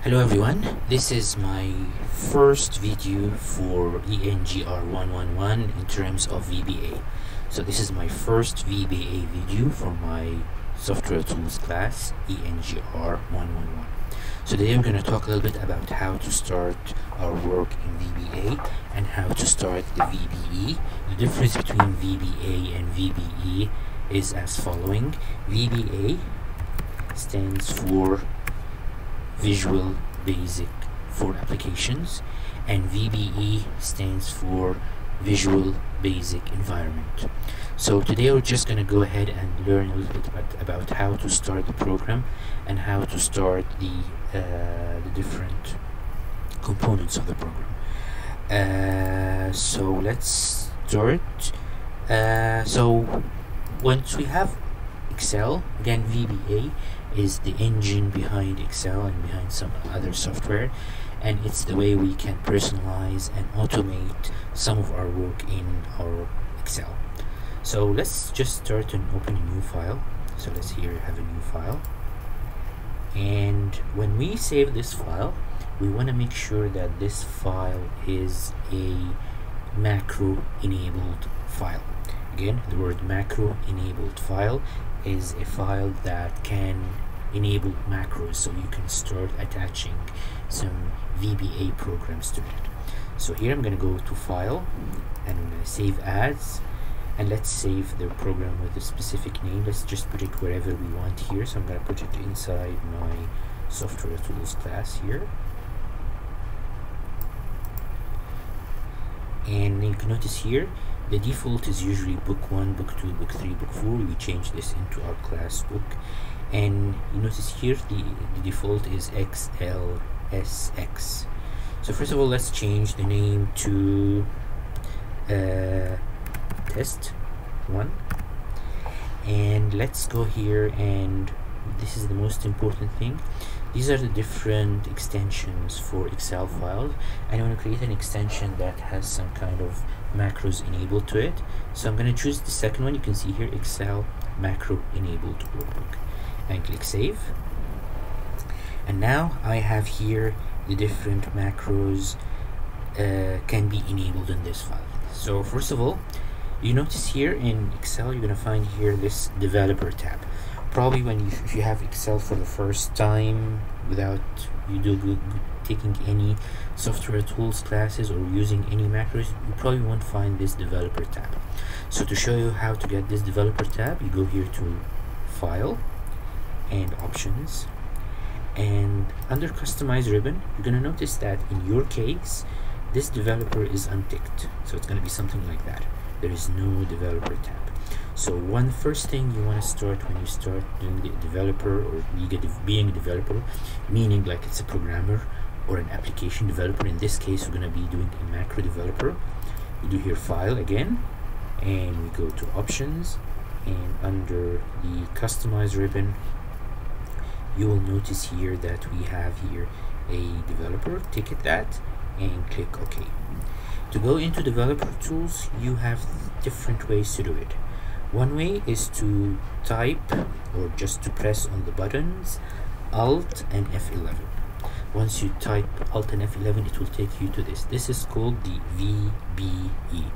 Hello everyone, this is my first video for ENGR111 in terms of VBA. So this is my first VBA video for my software tools class ENGR111. So today I'm going to talk a little bit about how to start our work in VBA and how to start the VBE. The difference between VBA and VBE is as following. VBA stands for Visual Basic for Applications, and VBE stands for Visual Basic Environment. So today we're just going to go ahead and learn a little bit about how to start the program and how to start the different components of the program. So let's start. So once we have Excel, again VBA is the engine behind Excel and behind some other software, and it's the way we can personalize and automate some of our work in our Excel. So let's just start and open a new file. So let's here have a new file, and when we save this file, we want to make sure that this file is a macro enabled file. Again, the word macro enabled file is a file that can enable macros, so you can start attaching some VBA programs to it. So here I'm going to go to File and I'm going to save as, and let's save the program with a specific name. Let's just put it wherever we want here. So I'm going to put it inside my software tools class here. And you can notice here the default is usually book 1, book 2, book 3, book 4. We change this into our class book, and you notice here the default is XLSX. So first of all, let's change the name to test 1, and let's go here, and this is the most important thing. These are the different extensions for Excel files, and I want to create an extension that has some kind of macros enabled to it. So I'm going to choose the second one. You can see here Excel macro enabled workbook, and click save. And now I have here the different macros can be enabled in this file. So first of all, you notice here in Excel you're going to find here this developer tab. Probably if you have Excel for the first time without taking any software tools classes or using any macros, you probably won't find this developer tab. So to show you how to get this developer tab, you go here to File and Options, and under Customize ribbon, you're going to notice that in your case this developer is unticked, so it's going to be something like that. There is no developer tab. So first thing you want to start when you start doing the developer, or being a developer, meaning like it's a programmer or an application developer. In this case, we're going to be doing a macro developer. We do here File again, and we go to Options, and under the Customize ribbon, you will notice here that we have here a developer. Tick that and click OK. To go into developer tools, you have different ways to do it. One way is to type, or just to press on the buttons Alt and F11. Once you type Alt and F11, it will take you to this. This is called the VBE,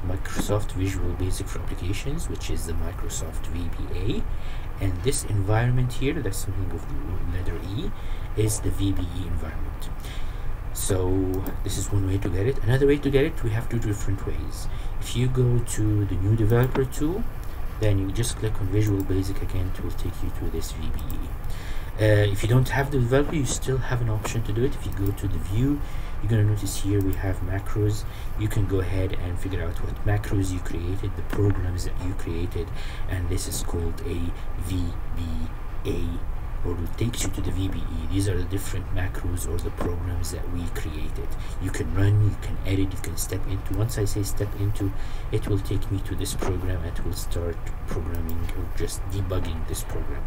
Microsoft Visual Basic for Applications, which is the Microsoft VBA. And this environment here, that's something of the letter E, is the VBE environment. So this is one way to get it. Another way to get it, we have two different ways. If you go to the new developer tool, then you just click on Visual Basic again, it will take you to this VBE. If you don't have the developer, you still have an option to do it. If you go to the view, you're going to notice here we have macros. You can go ahead and figure out what macros you created, the programs that you created, and this is called a VBA, or it takes you to the VBE. These are the different macros or the programs that we created. You can run, you can edit, you can step into. Once I say step into, it will take me to this program and it will start programming or just debugging this program.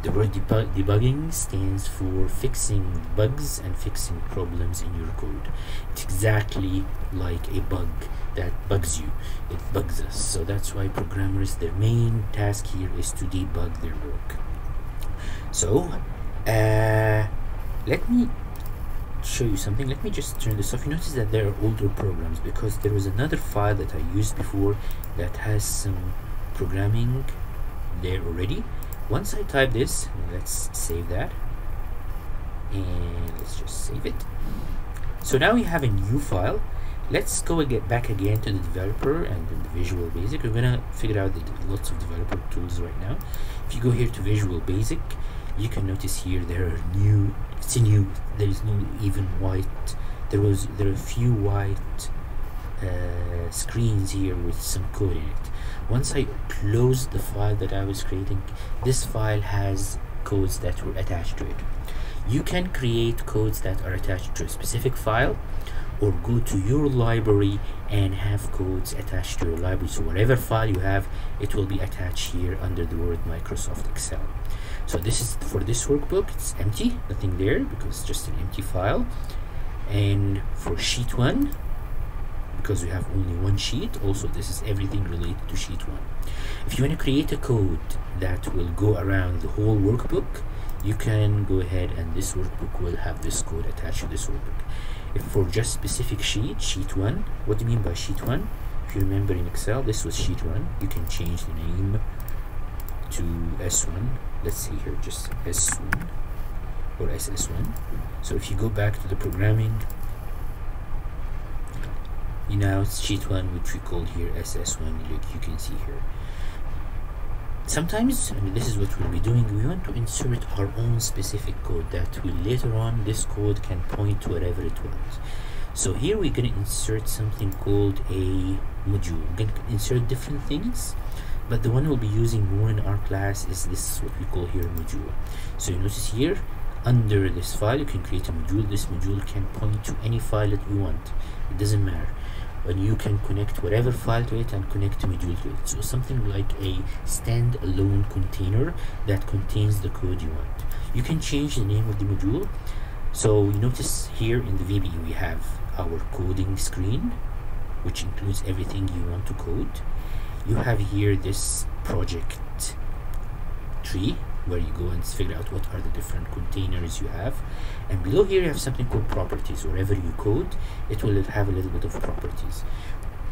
The word debugging stands for fixing bugs and fixing problems in your code. It's exactly like a bug that bugs you. It bugs us. So that's why programmers, their main task here is to debug their work. So Let me show you something. Let me just turn this off. You notice that there are older programs because there was another file that I used before that has some programming there already. Once I type this, let's save that, and let's just save it. So now we have a new file. Let's go and get back again to the developer and then the Visual Basic. We're gonna figure out lots of developer tools right now. If you go here to Visual Basic, you can notice here there are new. It's a new. There is no even white. There are a few white screens here with some code in it. Once I close the file that I was creating, this file has codes that were attached to it. You can create codes that are attached to a specific file, or go to your library and have codes attached to your library. So whatever file you have, it will be attached here under the word Microsoft Excel. So this is for this workbook. It's empty, nothing there because it's just an empty file. And for sheet 1, because we have only one sheet, also this is everything related to sheet 1. If you want to create a code that will go around the whole workbook, you can go ahead and this workbook will have this code attached to this workbook. If for just specific sheet 1, what do you mean by sheet 1? If you remember in Excel, this was sheet 1. You can change the name to S1. Let's see here, just S1 or SS1. So if you go back to the programming, now it's sheet 1, which we called here SS1, like you can see here. Sometimes, this is what we'll be doing, we want to insert our own specific code that will later on, this code can point to wherever it wants. So here we're going to insert something called a module. We're going to insert different things, but the one we'll be using more in our class is this, what we call here a module. So you notice here, under this file, you can create a module. This module can point to any file that we want. It doesn't matter. And you can connect whatever file to it and connect a module to it. So something like a standalone container that contains the code you want. You can change the name of the module. So you notice here in the VBE we have our coding screen, which includes everything you want to code. You have here this project tree where you go and figure out what are the different containers you have, and below here you have something called properties. Wherever you code, it will have a little bit of properties.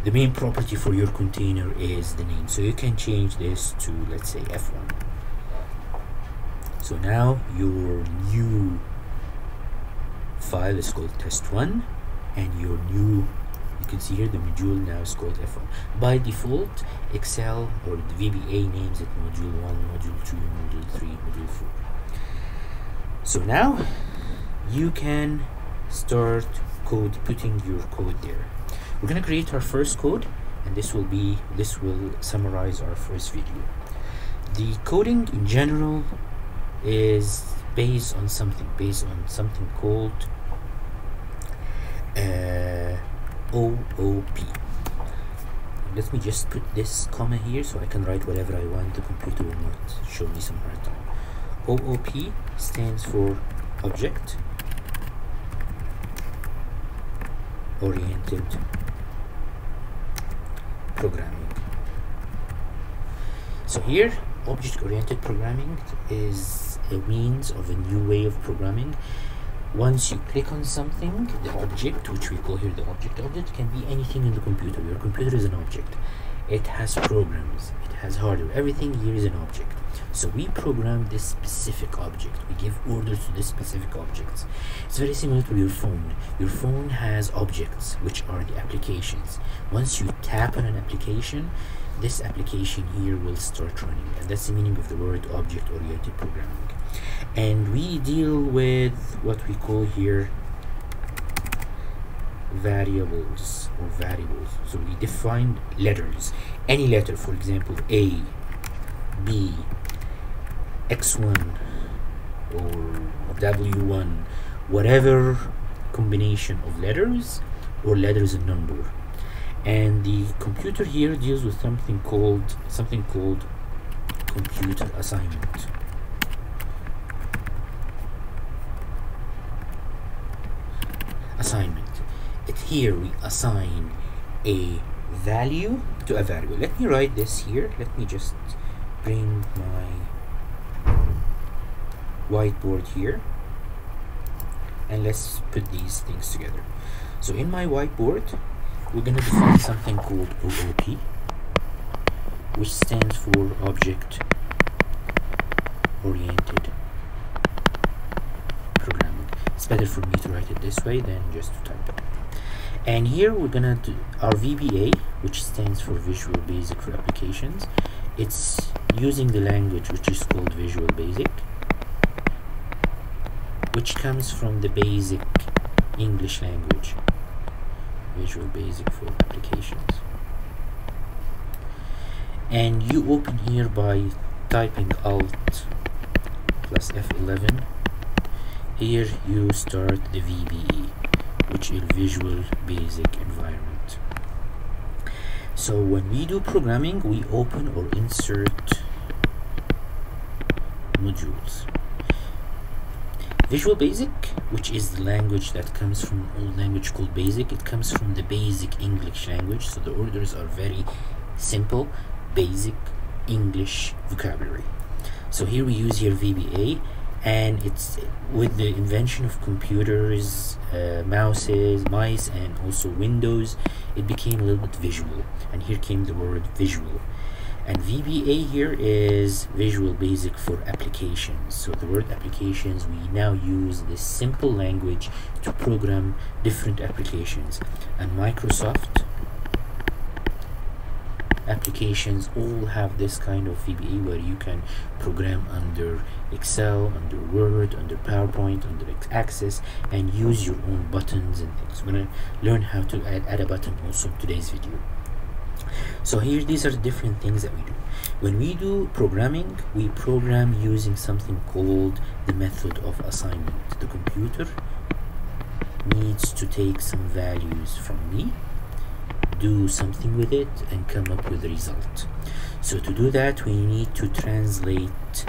The main property for your container is the name, so you can change this to, let's say, F1. So now your new file is called test1, and your new, you can see here the module now is called F1. By default, Excel or the VBA names it module 1, module 2, module 3, module 4. So now you can start putting your code there. We're going to create our first code, and this will summarize our first video. The coding in general is based on something called OOP. Let me just put this comma here so I can write whatever I want. The computer will not show me some hard time. OOP stands for Object Oriented Programming. So here, Object Oriented Programming is a means of a new way of programming. Once you click on something, the object, which we call here the object can be anything in the computer. Your computer is an object. It has programs, it has hardware, everything here is an object. So we program this specific object. We give orders to this specific objects. It's very similar to your phone. Your phone has objects, which are the applications. Once you tap on an application, this application here will start running, and that's the meaning of the word object-oriented programming. And we deal with what we call here variables or variables. So we define letters, any letter, for example A, B, X1 or W1, whatever combination of letters or letters and number. And the computer here deals with something called computer assignment. Here we assign a value to a variable. Let me write this here. Let me just bring my whiteboard here. and let's put these things together. So in my whiteboard, we're going to define something called OOP, which stands for Object Oriented Programming. It's better for me to write it this way than just to type it. And here we're going to do our VBA, which stands for Visual Basic for Applications. It's using the language which is called Visual Basic, which comes from the basic English language. Visual Basic for Applications. And you open here by typing Alt plus F11. Here you start the VBE, which is Visual Basic Environment. So when we do programming, we open or insert modules. Visual Basic, which is the language that comes from old language called Basic, it comes from the basic English language, so the orders are very simple, basic English vocabulary. So here we use here VBA, and it's with the invention of computers, mice, and also Windows, it became a little bit visual, and here came the word visual. And VBA here is Visual Basic for Applications. So the word applications, we now use this simple language to program different applications. And Microsoft applications all have this kind of VBA where you can program under Excel, under Word, under PowerPoint, under Access, and use your own buttons and things. We're going to learn how to add a button also in today's video. So here, these are the different things that we do. When we do programming, we program using something called the method of assignment. The computer needs to take some values from me, do something with it, and come up with a result. So to do that, we need to translate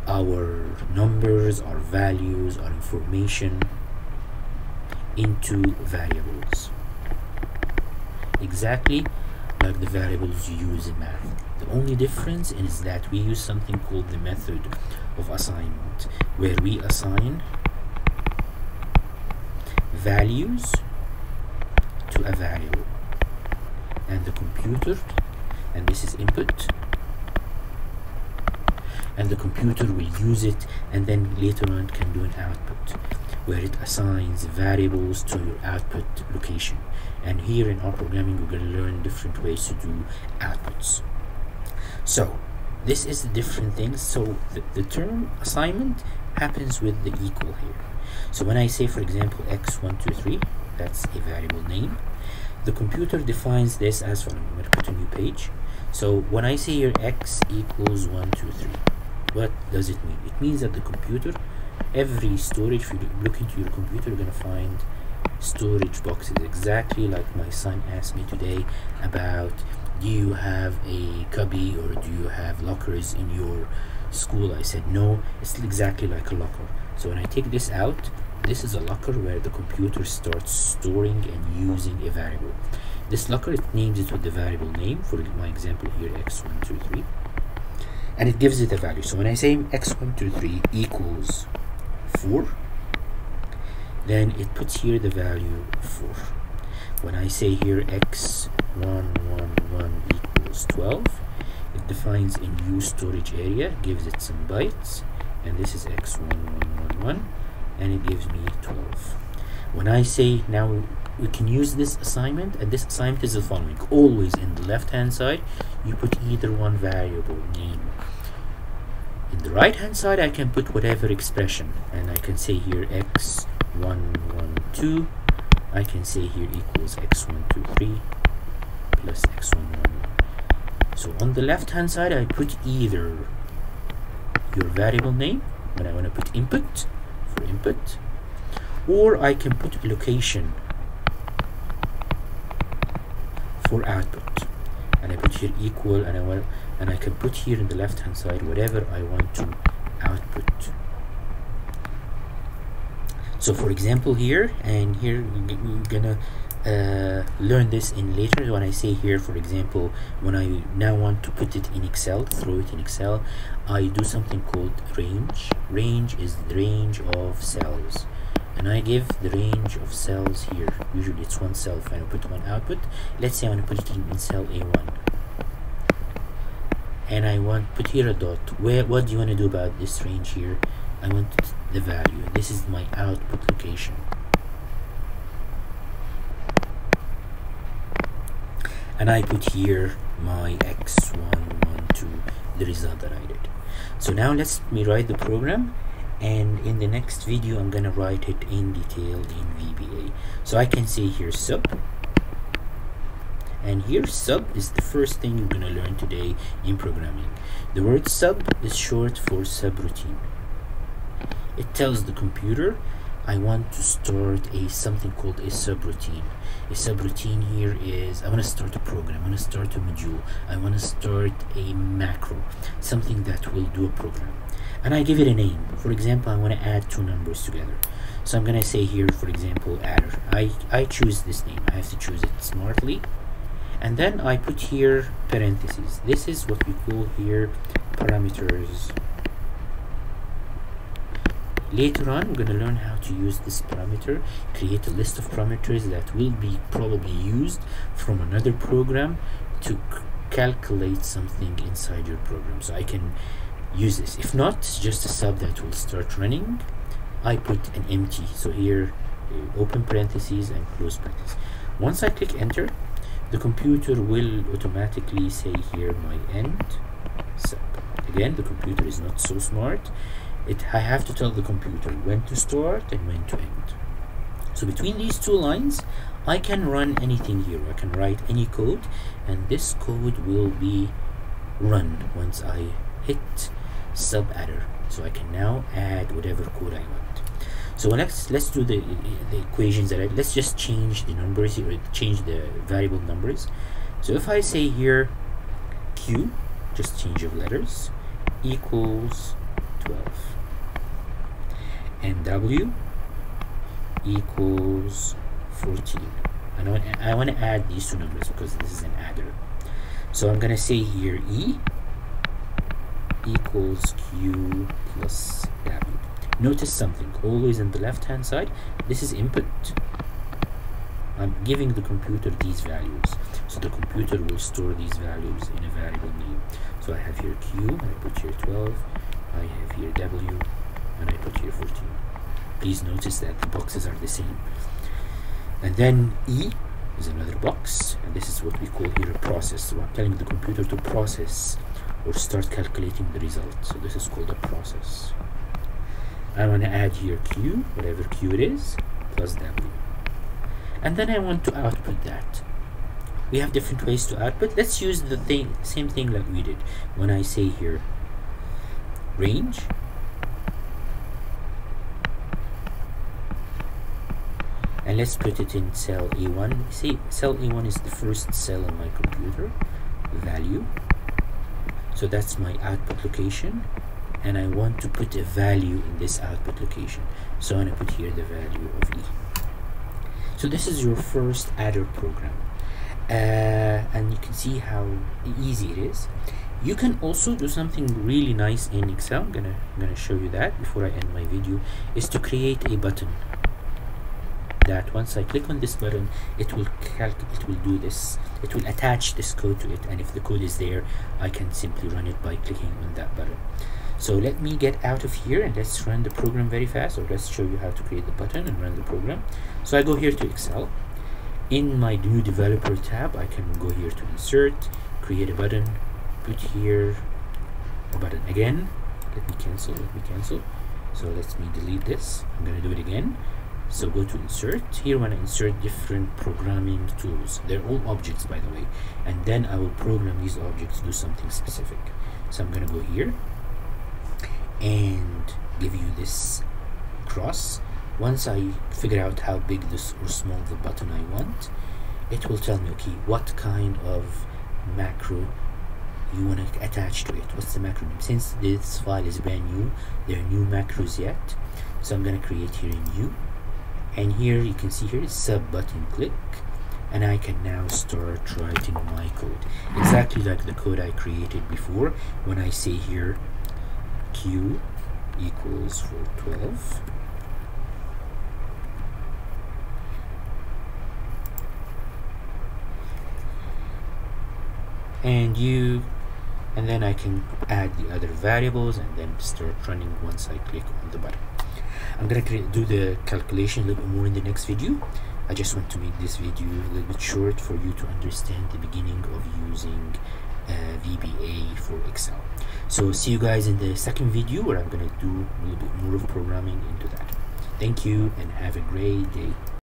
our numbers, our values, our information into variables, exactly like the variables you use in math. The only difference is that we use something called the method of assignment, where we assign values to a variable, and the computer, and this is input, and the computer will use it, and then later on can do an output where it assigns variables to your output location. And here in our programming, we're going to learn different ways to do outputs. So this is the different things. So the term assignment happens with the equal here. So when I say, for example, x123, that's a variable name, the computer defines this as following. I'm going to put a new page. So when I say here x equals 1, 2, 3, what does it mean? It means that the computer, every storage, if you look into your computer, you're going to find storage boxes, exactly like my son asked me today about, do you have a cubby or do you have lockers in your school? I said no, it's exactly like a locker. So when I take this out, this is a locker where the computer starts storing and using a variable. This locker, it names it with the variable name, for my example here, x123, and it gives it a value. So when I say x123 equals 4, then it puts here the value 4. When I say here x111 equals 12, it defines a new storage area, gives it some bytes, and this is x1111, and it gives me 12. When I say now we can use this assignment, and this assignment is the following. Always in the left hand side, you put either one variable name. In the right hand side, I can put whatever expression, and I can say here x112, I can say here equals x123 plus x111. So on the left hand side, I put either your variable name when I want to put input for input, or I can put location for output, and I put here equal, and I can put here in the left hand side whatever I want to output. So for example here, and here we're gonna learn this in later. When I say here, for example, when I now want to put it in Excel, throw it in Excel, I do something called range. Range is the range of cells, and I give the range of cells here. Usually it's one cell if I put one output. Let's say I want to put it in cell A1, and I want put here a dot. What do you want to do about this range here? I want the value. This is my output location, and I put here my x112, the result that I did. So now let me write the program, and in the next video I'm gonna write it in detail in VBA. So I can say here sub, and here sub is the first thing you're gonna learn today in programming. The word sub is short for subroutine. It tells the computer I want to start something called a subroutine. A subroutine here is I want to start a program, I want to start a module, I want to start a macro, something that will do a program, and I give it a name. For example, I want to add two numbers together, so I'm gonna say here, for example, adder. I choose this name. I have to choose it smartly, and then I put here parentheses. This is what we call here parameters. Later on, we're going to learn how to use this parameter, create a list of parameters that will be probably used from another program to calculate something inside your program. So I can use this. If not, it's just a sub that will start running. I put an empty. So here, open parentheses and close parentheses. Once I click enter, the computer will automatically say here my end sub. Again, the computer is not so smart. I have to tell the computer when to start and when to end. So between these two lines, I can run anything here. I can write any code, and this code will be run once I hit sub adder. So I can now add whatever code I want. So let's do the equations that let's just change the numbers here, change the variable numbers. So if I say here q, just change of letters, equals 12, and w equals 14, and I want to add these two numbers because this is an adder. So I'm gonna say here e equals q plus w. Notice something, always on the left hand side, this is input. I'm giving the computer these values, so the computer will store these values in a variable name. So I have here q, I put here 12, I have here w, and I put here 14. Please notice that the boxes are the same. And then e is another box, and this is what we call here a process. So I'm telling the computer to process or start calculating the result. So this is called a process. I want to add here q, whatever q it is, plus w. And then I want to output that. We have different ways to output. Let's use the same thing like we did. When I say here range, and let's put it in cell A1. See, cell A1 is the first cell on my computer, value. So that's my output location, and I want to put a value in this output location. So I'm going to put here the value of e. So this is your first adder program, and you can see how easy it is. You can also do something really nice in Excel. I'm gonna show you that before I end my video, is to create a button that once I click on this button, it will do this. It will attach this code to it, and if the code is there, I can simply run it by clicking on that button. So let me get out of here and let's run the program very fast, or let's show you how to create the button and run the program. So I go here to Excel. In my new developer tab, I can go here to insert, create a button, put here a button again. Let me cancel. So let me delete this. I'm going to do it again. So go to insert. Here when I insert different programming tools, they're all objects by the way, and then I will program these objects to do something specific. So I'm going to go here and give you this cross. Once I figure out how big this or small the button I want, it will tell me, okay, what kind of macro you want to attach to it. What's the macro name? Since this file is brand new, there are new macros yet, so I'm going to create here a new, and here you can see here is sub button, click, and I can now start writing my code exactly like the code I created before. When I say here q equals for 12, and then I can add the other variables and then start running once I click on the button. I'm gonna do the calculation a little bit more in the next video. I just want to make this video a little bit short for you to understand the beginning of using VBA for Excel. So see you guys in the second video where I'm gonna do a little bit more of programming into that. Thank you and have a great day.